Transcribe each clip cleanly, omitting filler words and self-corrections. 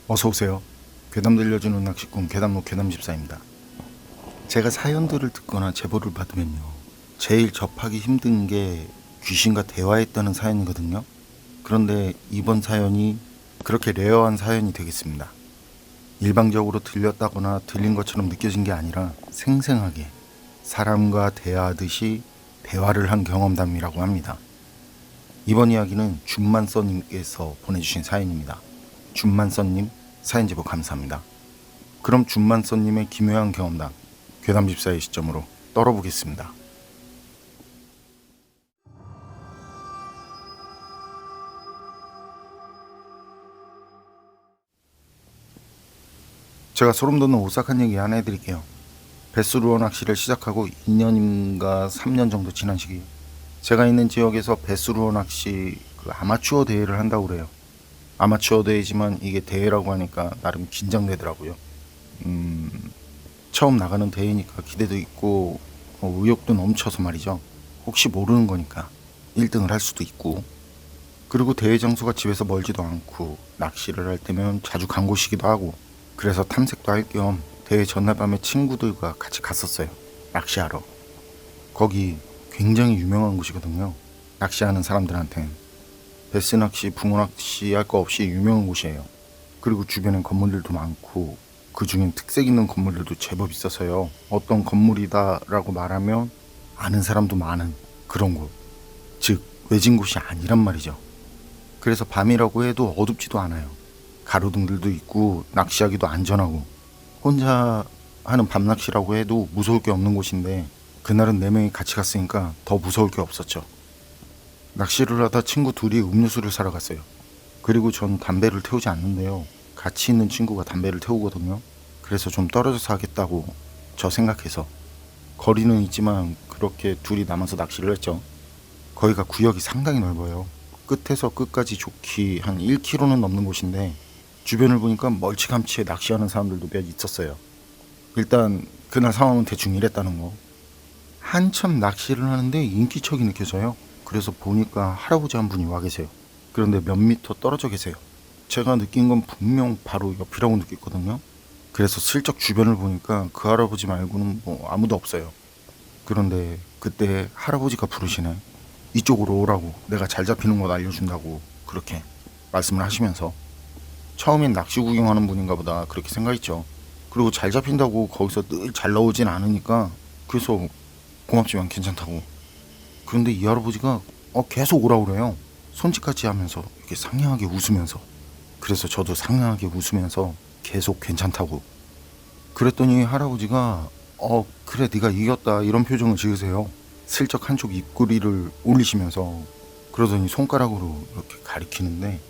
어서오세요. 괴담 들려주는 낚시꾼 괴담로 괴담집사입니다. 제가 사연들을 듣거나 제보를 받으면요, 제일 접하기 힘든 게 귀신과 대화했다는 사연이거든요. 그런데 이번 사연이 그렇게 레어한 사연이 되겠습니다. 일방적으로 들렸다거나 들린 것처럼 느껴진 게 아니라 생생하게 사람과 대화하듯이 대화를 한 경험담이라고 합니다. 이번 이야기는 준만써님께서 보내주신 사연입니다. 준만써님, 사연 제보 감사합니다. 그럼 준만써님의 기묘한 경험담, 괴담집사의 시점으로 떨어보겠습니다. 제가 소름돋는 오싹한 얘기 하나 해드릴게요. 배스루어 낚시를 시작하고 2년인가 3년 정도 지난 시기, 제가 있는 지역에서 배스루어 낚시 아마추어 대회를 한다고 그래요. 아마추어 대회지만 이게 대회라고 하니까 나름 긴장되더라고요. 처음 나가는 대회니까 기대도 있고 의욕도 넘쳐서 말이죠. 혹시 모르는 거니까 1등을 할 수도 있고, 그리고 대회 장소가 집에서 멀지도 않고 낚시를 할 때면 자주 간 곳이기도 하고, 그래서 탐색도 할 겸 대회 전날 밤에 친구들과 같이 갔었어요. 낚시하러. 거기 굉장히 유명한 곳이거든요. 낚시하는 사람들한텐 베스 낚시, 붕어 낚시 할 거 없이 유명한 곳이에요. 그리고 주변엔 건물들도 많고, 그 중엔 특색 있는 건물들도 제법 있어서요, 어떤 건물이다라고 말하면 아는 사람도 많은 그런 곳, 즉 외진 곳이 아니란 말이죠. 그래서 밤이라고 해도 어둡지도 않아요. 가로등들도 있고 낚시하기도 안전하고, 혼자 하는 밤낚시라고 해도 무서울 게 없는 곳인데, 그날은 4명이 같이 갔으니까 더 무서울 게 없었죠. 낚시를 하다 친구 둘이 음료수를 사러 갔어요. 그리고 전 담배를 태우지 않는데요, 같이 있는 친구가 담배를 태우거든요. 그래서 좀 떨어져서 하겠다고 저 생각해서, 거리는 있지만 그렇게 둘이 남아서 낚시를 했죠. 거기가 구역이 상당히 넓어요. 끝에서 끝까지 좋기 한 1km는 넘는 곳인데, 주변을 보니까 멀찌감치 낚시하는 사람들도 몇 있었어요. 일단 그날 상황은 대충 이랬다는 거. 한참 낚시를 하는데 인기척이 느껴져요. 그래서 보니까 할아버지 한 분이 와 계세요. 그런데 몇 미터 떨어져 계세요. 제가 느낀 건 분명 바로 옆이라고 느꼈거든요. 그래서 슬쩍 주변을 보니까 그 할아버지 말고는 아무도 없어요. 그런데 그때 할아버지가 부르시네. 이쪽으로 오라고, 내가 잘 잡히는 곳 알려준다고 그렇게 말씀을 하시면서, 처음엔 낚시 구경하는 분인가 보다 그렇게 생각했죠. 그리고 잘 잡힌다고 거기서 늘 잘 나오진 않으니까, 그래서 고맙지만 괜찮다고. 그런데 이 할아버지가 계속 오라고 그래요. 손짓까지 하면서 이렇게 상냥하게 웃으면서. 그래서 저도 상냥하게 웃으면서 계속 괜찮다고. 그랬더니 할아버지가 그래 네가 이겼다 이런 표정을 지으세요. 슬쩍 한쪽 입꼬리를 올리시면서, 그러더니 손가락으로 이렇게 가리키는데,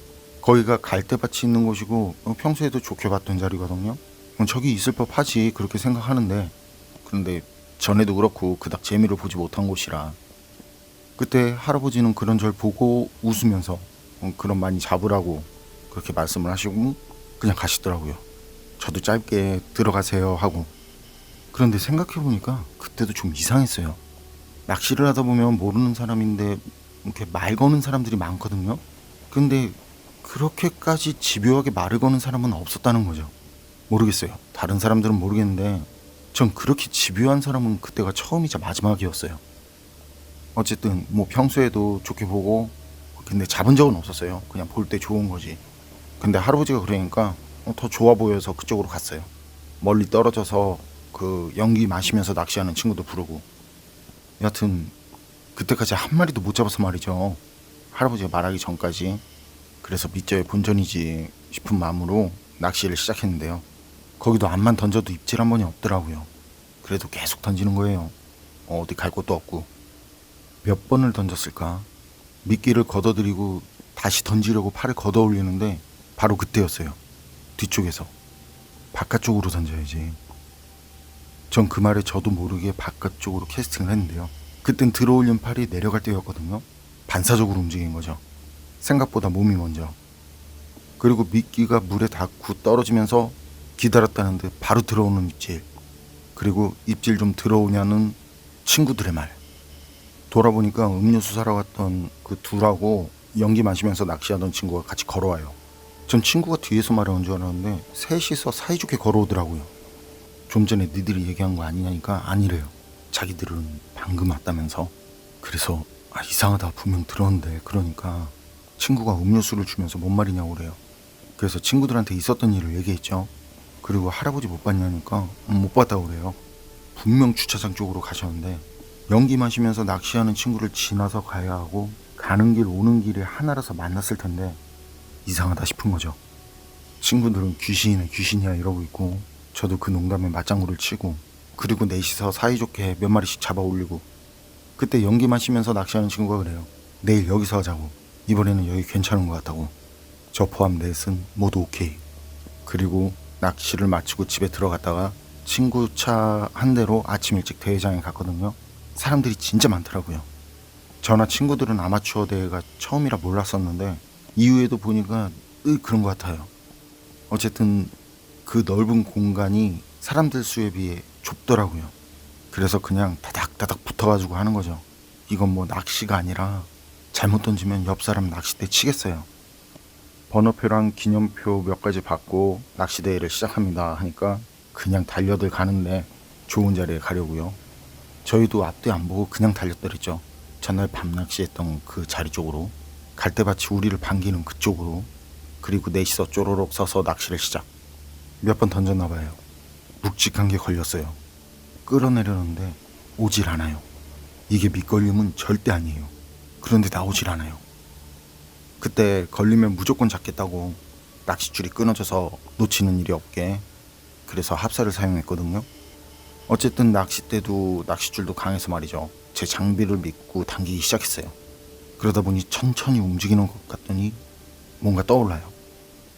거기가 갈대밭이 있는 곳이고 평소에도 좋게 봤던 자리거든요. 저기 있을 법하지 그렇게 생각하는데, 그런데 전에도 그렇고 그닥 재미를 보지 못한 곳이라, 그때 할아버지는 그런 절 보고 웃으면서 그럼 많이 잡으라고 그렇게 말씀을 하시고 그냥 가시더라고요. 저도 짧게 들어가세요 하고. 그런데 생각해보니까 그때도 좀 이상했어요. 낚시를 하다 보면 모르는 사람인데 이렇게 말 거는 사람들이 많거든요. 근데 그렇게까지 집요하게 말을 거는 사람은 없었다는 거죠. 모르겠어요. 다른 사람들은 모르겠는데 전 그렇게 집요한 사람은 그때가 처음이자 마지막이었어요. 어쨌든 평소에도 좋게 보고, 근데 잡은 적은 없었어요. 그냥 볼 때 좋은 거지. 근데 할아버지가 그러니까 더 좋아 보여서 그쪽으로 갔어요. 멀리 떨어져서 그 연기 마시면서 낚시하는 친구도 부르고. 여하튼 그때까지 한 마리도 못 잡아서 말이죠, 할아버지가 말하기 전까지. 그래서 밑져의 본전이지 싶은 마음으로 낚시를 시작했는데요, 거기도 암만 던져도 입질 한 번이 없더라고요. 그래도 계속 던지는 거예요. 어디 갈 곳도 없고. 몇 번을 던졌을까? 미끼를 걷어들이고 다시 던지려고 팔을 걷어 올리는데 바로 그때였어요. 뒤쪽에서. 바깥쪽으로 던져야지. 전 그 말에 저도 모르게 바깥쪽으로 캐스팅을 했는데요, 그땐 들어올린 팔이 내려갈 때였거든요. 반사적으로 움직인 거죠. 생각보다 몸이 먼저. 그리고 미끼가 물에 닿고 떨어지면서 기다렸다는 듯 바로 들어오는 입질. 그리고 입질 좀 들어오냐는 친구들의 말. 돌아보니까 음료수 사러 갔던 그 둘하고 연기 마시면서 낚시하던 친구가 같이 걸어와요. 전 친구가 뒤에서 말하는 줄 알았는데 셋이서 사이좋게 걸어오더라고요. 좀 전에 니들이 얘기한 거 아니냐니까 아니래요. 자기들은 방금 왔다면서. 그래서 이상하다 분명 들었는데, 그러니까 친구가 음료수를 주면서 뭔 말이냐고 그래요. 그래서 친구들한테 있었던 일을 얘기했죠. 그리고 할아버지 못 봤냐니까 못 봤다고 그래요. 분명 주차장 쪽으로 가셨는데 연기 마시면서 낚시하는 친구를 지나서 가야 하고, 가는 길 오는 길에 하나라서 만났을 텐데 이상하다 싶은 거죠. 친구들은 귀신이네 귀신이야 이러고 있고, 저도 그 농담에 맞장구를 치고, 그리고 넷이서 사이좋게 몇 마리씩 잡아 올리고. 그때 연기 마시면서 낚시하는 친구가 그래요. 내일 여기서 하자고. 이번에는 여기 괜찮은 것 같다고. 저 포함 넷은 모두 오케이. 그리고 낚시를 마치고 집에 들어갔다가 친구 차 한 대로 아침 일찍 대회장에 갔거든요. 사람들이 진짜 많더라고요. 저나 친구들은 아마추어 대회가 처음이라 몰랐었는데 이후에도 보니까 그런 것 같아요. 어쨌든 그 넓은 공간이 사람들 수에 비해 좁더라고요. 그래서 그냥 다닥다닥 붙어가지고 하는 거죠. 이건 뭐 낚시가 아니라 잘못 던지면 옆 사람 낚싯대 치겠어요. 번호표랑 기념표 몇 가지 받고 낚시대회를 시작합니다 하니까 그냥 달려들 가는데 좋은 자리에 가려고요. 저희도 앞뒤 안 보고 그냥 달렸더랬죠. 전날 밤 낚시했던 그 자리 쪽으로, 갈대밭이 우리를 반기는 그쪽으로. 그리고 넷이서 쪼로록 서서 낚시를 시작. 몇 번 던졌나 봐요. 묵직한 게 걸렸어요. 끌어내려는데 오질 않아요. 이게 밑걸림은 절대 아니에요. 그런데 나오질 않아요. 그때 걸리면 무조건 잡겠다고 낚싯줄이 끊어져서 놓치는 일이 없게, 그래서 합사를 사용했거든요. 어쨌든 낚싯대도 낚싯줄도 강해서 말이죠. 제 장비를 믿고 당기기 시작했어요. 그러다 보니 천천히 움직이는 것 같더니 뭔가 떠올라요.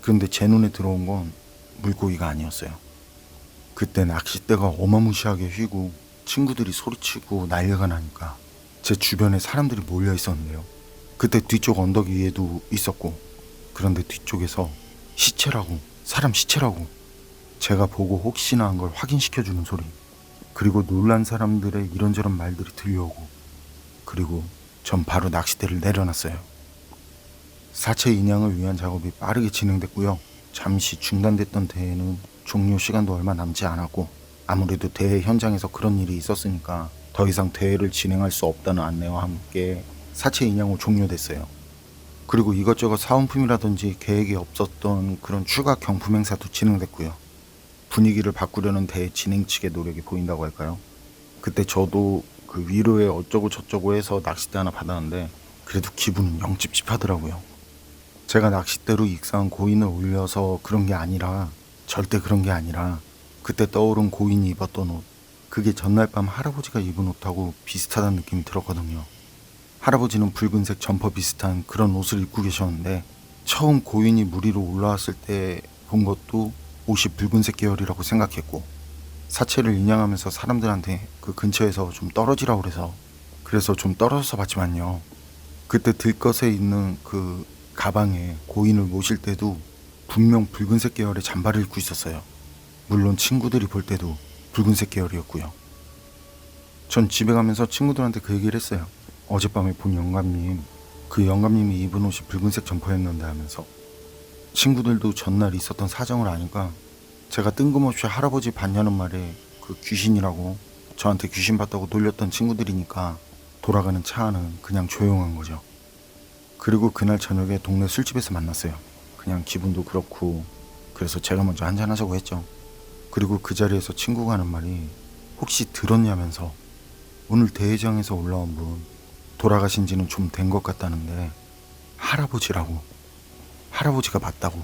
그런데 제 눈에 들어온 건 물고기가 아니었어요. 그때 낚싯대가 어마무시하게 휘고 친구들이 소리치고 난리가 나니까 제 주변에 사람들이 몰려 있었는데요. 그때 뒤쪽 언덕 위에도 있었고, 그런데 뒤쪽에서 시체라고, 사람 시체라고, 제가 보고 혹시나 한 걸 확인시켜주는 소리, 그리고 놀란 사람들의 이런저런 말들이 들려오고, 그리고 전 바로 낚싯대를 내려놨어요. 사체 인양을 위한 작업이 빠르게 진행됐고요. 잠시 중단됐던 대회는 종료 시간도 얼마 남지 않았고, 아무래도 대회 현장에서 그런 일이 있었으니까 더 이상 대회를 진행할 수 없다는 안내와 함께 사체 인양 후 종료됐어요. 그리고 이것저것 사은품이라든지 계획이 없었던 그런 추가 경품 행사도 진행됐고요. 분위기를 바꾸려는 대회 진행 측의 노력이 보인다고 할까요? 그때 저도 그 위로에 어쩌고 저쩌고 해서 낚싯대 하나 받았는데 그래도 기분은 영 찝찝하더라고요. 제가 낚싯대로 익사한 고인을 올려서 그런 게 아니라, 절대 그런 게 아니라, 그때 떠오른 고인이 입었던 옷, 그게 전날 밤 할아버지가 입은 옷하고 비슷하다는 느낌이 들었거든요. 할아버지는 붉은색 점퍼 비슷한 그런 옷을 입고 계셨는데, 처음 고인이 물 위로 올라왔을 때 본 것도 옷이 붉은색 계열이라고 생각했고, 사체를 인양하면서 사람들한테 그 근처에서 좀 떨어지라고 그래서 좀 떨어져서 봤지만요. 그때 들것에 있는 그 가방에 고인을 모실 때도 분명 붉은색 계열의 잠바를 입고 있었어요. 물론 친구들이 볼 때도 붉은색 계열이었고요. 전 집에 가면서 친구들한테 그 얘기를 했어요. 어젯밤에 본 영감님, 그 영감님이 입은 옷이 붉은색 점퍼였는데 하면서. 친구들도 전날 있었던 사정을 아니까 제가 뜬금없이 할아버지 봤냐는 말에 그 귀신이라고, 저한테 귀신 봤다고 놀렸던 친구들이니까 돌아가는 차 안은 그냥 조용한 거죠. 그리고 그날 저녁에 동네 술집에서 만났어요. 그냥 기분도 그렇고 그래서 제가 먼저 한잔하자고 했죠. 그리고 그 자리에서 친구가 하는 말이, 혹시 들었냐면서 오늘 대회장에서 올라온 분 돌아가신 지는 좀 된 것 같다는데 할아버지라고, 할아버지가 맞다고.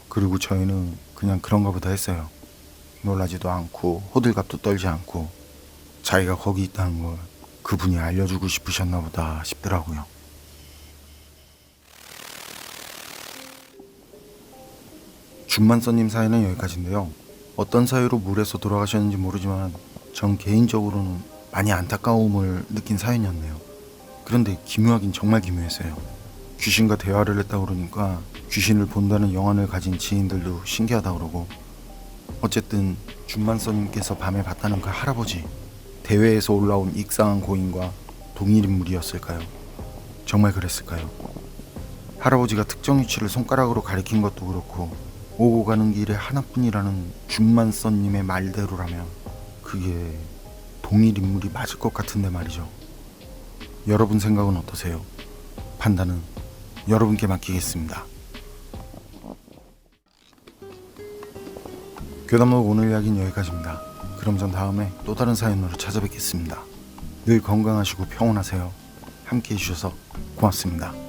그리고 저희는 그냥 그런가 보다 했어요. 놀라지도 않고 호들갑도 떨지 않고, 자기가 거기 있다는 걸 그분이 알려주고 싶으셨나 보다 싶더라고요. 준만서님 사연은 여기까지인데요. 어떤 사유로 물에서 돌아가셨는지 모르지만 전 개인적으로는 많이 안타까움을 느낀 사연이었네요. 그런데 기묘하긴 정말 기묘했어요. 귀신과 대화를 했다 그러니까 귀신을 본다는 영안을 가진 지인들도 신기하다 그러고, 어쨌든 준만서님께서 밤에 봤다는 그 할아버지, 대회에서 올라온 익상한 고인과 동일 인물이었을까요? 정말 그랬을까요? 할아버지가 특정 위치를 손가락으로 가리킨 것도 그렇고 오고 가는 길에 하나뿐이라는 준만선님의 말대로라면 그게 동일 인물이 맞을 것 같은데 말이죠. 여러분 생각은 어떠세요? 판단은 여러분께 맡기겠습니다. 괴담록 오늘 이야기는 여기까지입니다. 그럼 전 다음에 또 다른 사연으로 찾아뵙겠습니다. 늘 건강하시고 평온하세요. 함께 해주셔서 고맙습니다.